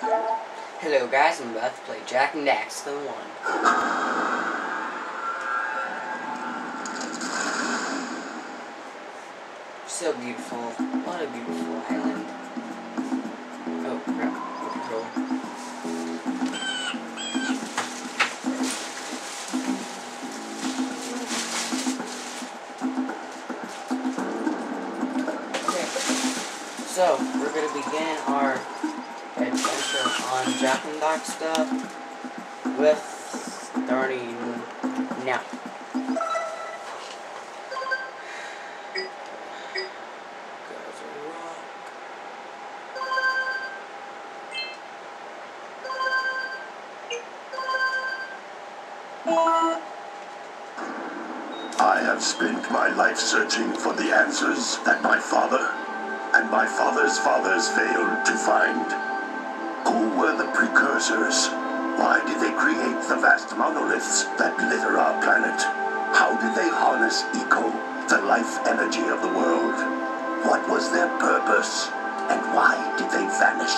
Hello guys, I'm about to play Jak and Daxter 1. So beautiful. What a beautiful island. Oh crap, the control. Okay. So, we're gonna begin our adventure on Jak and Daxter with starting now. I have spent my life searching for the answers that my father and my father's fathers failed to find. Who were the precursors? Why did they create the vast monoliths that litter our planet? How did they harness eco, the life energy of the world? What was their purpose, and why did they vanish?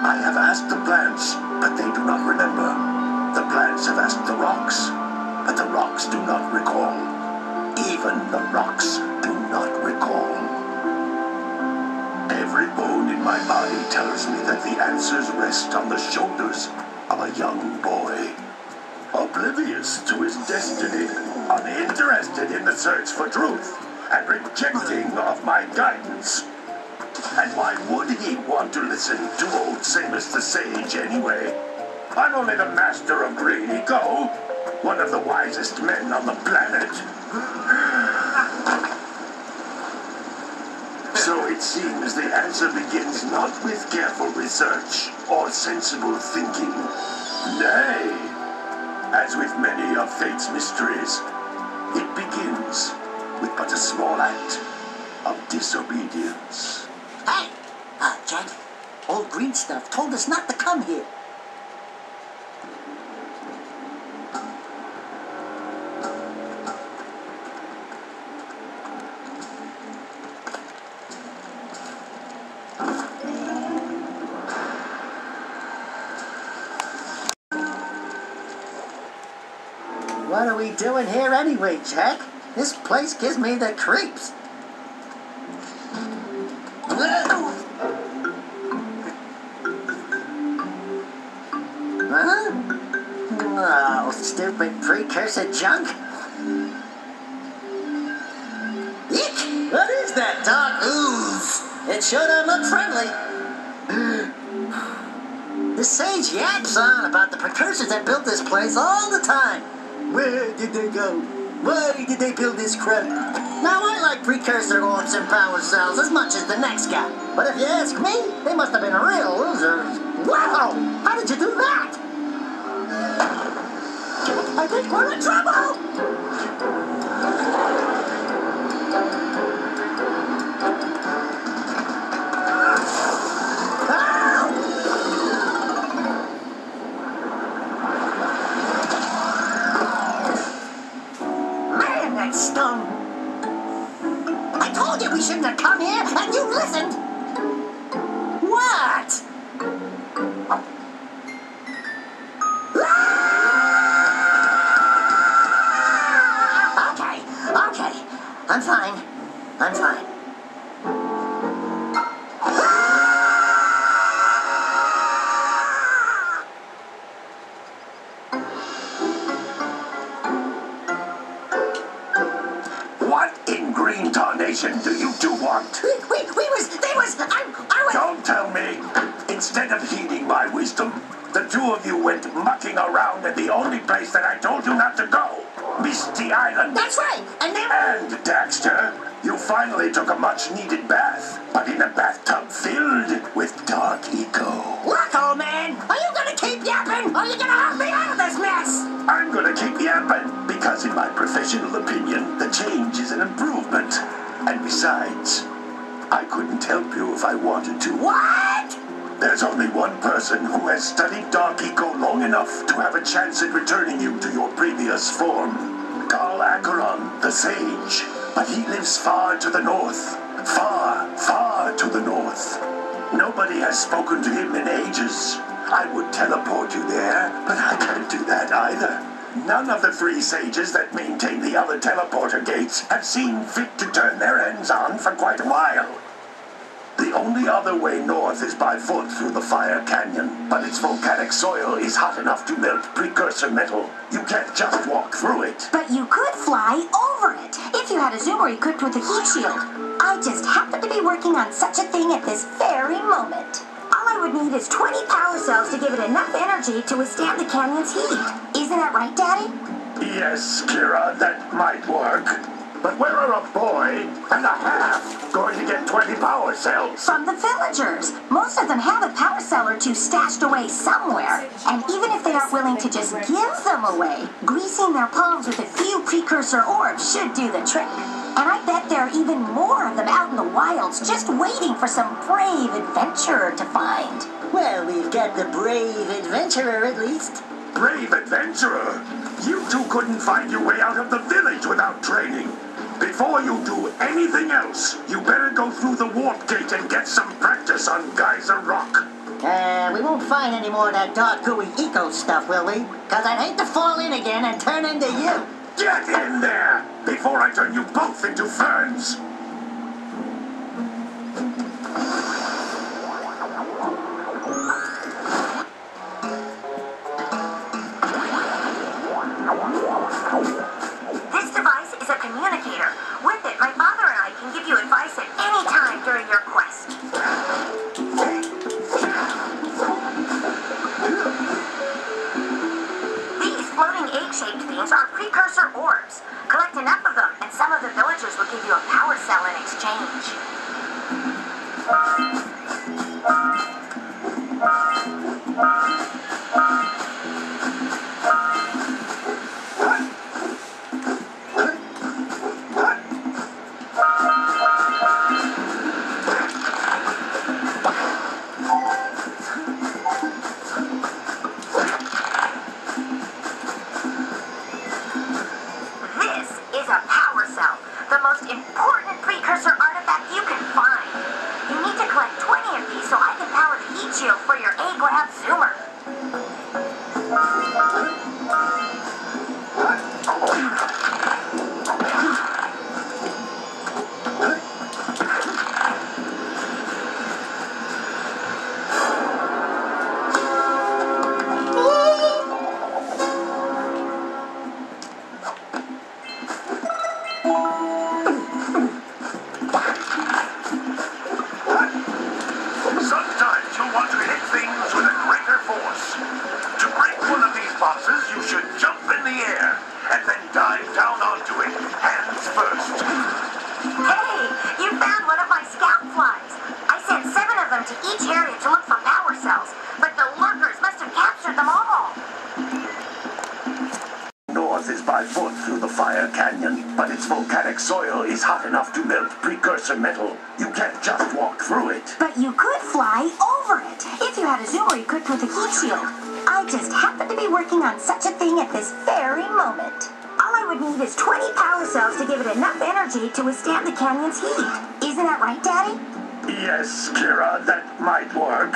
I have asked the plants, but they do not remember. The plants have asked the rocks, but the rocks do not recall. Even the rocks do not recall. Every bone in my body tells me that the answers rest on the shoulders of a young boy, oblivious to his destiny, uninterested in the search for truth, and rejecting of my guidance. And why would he want to listen to old Samus the Sage anyway? I'm only the master of green eco, one of the wisest men on the planet. So it seems the answer begins not with careful research or sensible thinking. Nay, as with many of fate's mysteries, it begins with but a small act of disobedience. Hey! Jak, old green stuff told us not to come here. What are we doing here anyway, Jak? This place gives me the creeps. Huh? Oh, stupid precursor junk. Eek! What is that dark ooze? It sure don't look friendly. The sage yaps on about the precursors that built this place all the time. Where did they go? Why did they build this crap? Now, I like precursor orbs and power cells as much as the next guy. But if you ask me, they must have been real losers. Wow! How did you do that? I think we're in trouble! Man, that stung! I told you we shouldn't have come here, and you listened! What? Okay, I'm fine. I'm fine. What in green tarnation do you two want? They was, I was... Don't tell me. Instead of heeding my wisdom, the two of you went mucking around at the only place that I told you not to go. Misty Island. That's right, and they were... And, Daxter, you finally took a much-needed bath, but in a bathtub filled with dark eco. Look, old man, are you gonna keep yapping, or are you gonna help me out of this mess? I'm gonna keep yapping, because in my professional opinion, the change is an improvement. And besides, I couldn't help you if I wanted to. What? There's only one person who has studied dark eco long enough to have a chance at returning you to your previous form. Carl Acheron, the sage. But he lives far to the north. Far, far to the north. Nobody has spoken to him in ages. I would teleport you there, but I can't do that either. None of the 3 sages that maintain the other teleporter gates have seen fit to turn their ends on for quite a while. The only other way north is by foot through the Fire Canyon, but its volcanic soil is hot enough to melt precursor metal. You can't just walk through it. But you could fly over it, if you had a zoomer equipped with a heat shield. I just happen to be working on such a thing at this very moment. All I would need is 20 power cells to give it enough energy to withstand the canyon's heat. Isn't that right, Daddy? Yes, Kira, that might work. But where are a boy and a half going to get 20 power cells? From the villagers. Most of them have a power cell or 2 stashed away somewhere. And even if they aren't willing to just give them away, greasing their palms with a few precursor orbs should do the trick. And I bet there are even more of them out in the wilds just waiting for some brave adventurer to find. Well, we've got the brave adventurer at least. Brave adventurer? You two couldn't find your way out of the village without training. Before you do anything else, you better go through the warp gate and get some practice on Geyser Rock. We won't find any more of that dark gooey eco stuff, will we? Cause I'd hate to fall in again and turn into you. Get in there, before I turn you both into ferns. This device is a communicator. With it, my father and I can give you advice at any time during your quest. These floating egg-shaped things are precursor orbs. Collect enough of them, and some of the villagers will give you a power cell in exchange. Soil is hot enough to melt precursor metal. You can't just walk through it. But you could fly over it, if you had a zoomer equipped with a heat shield. I just happen to be working on such a thing at this very moment. All I would need is 20 power cells to give it enough energy to withstand the canyon's heat. Isn't that right, Daddy? Yes, Kira, that might work.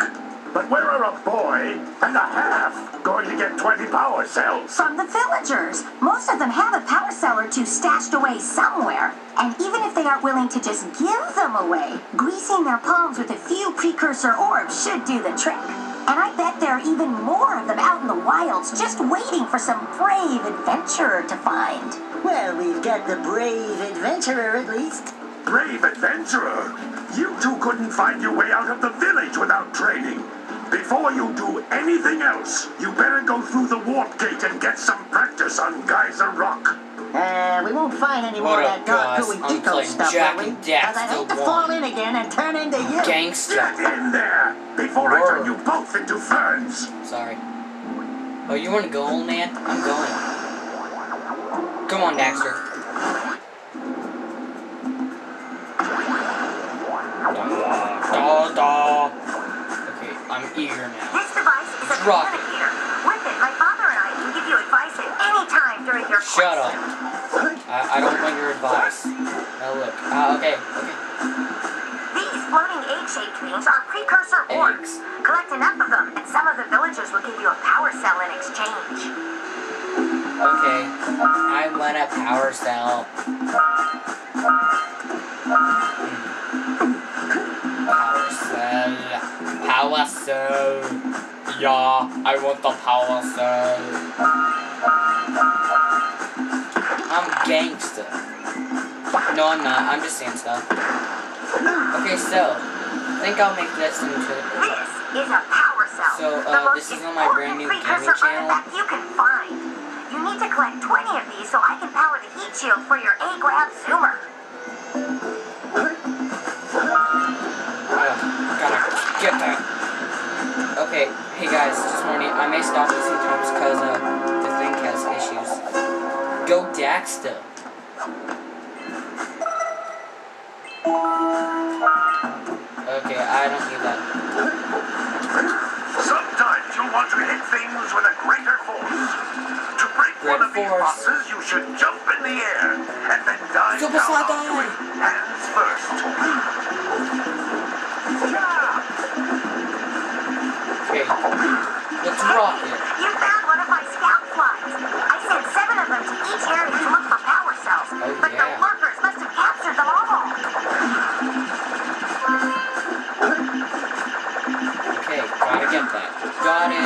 But where are a boy and a half going to get 20 power cells? From the villagers. Most of them have a power cell or 2 stashed away somewhere. And even if they aren't willing to just give them away, greasing their palms with a few precursor orbs should do the trick. And I bet there are even more of them out in the wilds just waiting for some brave adventurer to find. Well, we've got the brave adventurer at least. Brave adventurer? You two couldn't find your way out of the village without training. Before you do anything else, you better go through the warp gate and get some practice on Geyser Rock. We won't find any more of that dark gooey eco stuff, will we? Cause I'd hate to fall in again and turn into you. Gangster. Get in there, before I turn you both into ferns. Sorry. Oh, you wanna go, old man? I'm going. Come on, Daxter. Okay, I'm eager now. This device is a communicator. With it, my father and I can give you advice at any time during your quest. Shut up. I don't want your advice. Now look. Okay. These floating egg-shaped things are precursor orbs. Collect enough of them, and some of the villagers will give you a power cell in exchange. Okay, I want a power cell. Power cell. Power cell. Yeah, I want the power cell. I'm gangster. No, I'm not. I'm just saying stuff. Okay, so I think I'll make this into. This is a power cell. So, this is on my brand new gaming channel. That you can find. You need to collect 20 of these so I can power the heat shield for your A-grab zoomer. Gotta get that. Okay, hey guys, just warning, I may stop this sometimes because the thing has issues. Go daxter. Okay, I don't need that. Sometimes you'll want to hit things with a greater force. To break one of these boxes, you should jump in the air and then dive Super down Saiyan. onto it, hands first. Okay, let's rock it. You found one of my scout flies. I sent 7 of them to each area to look for power cells. But the lurkers must have captured them all. Okay, gotta get that. Got it.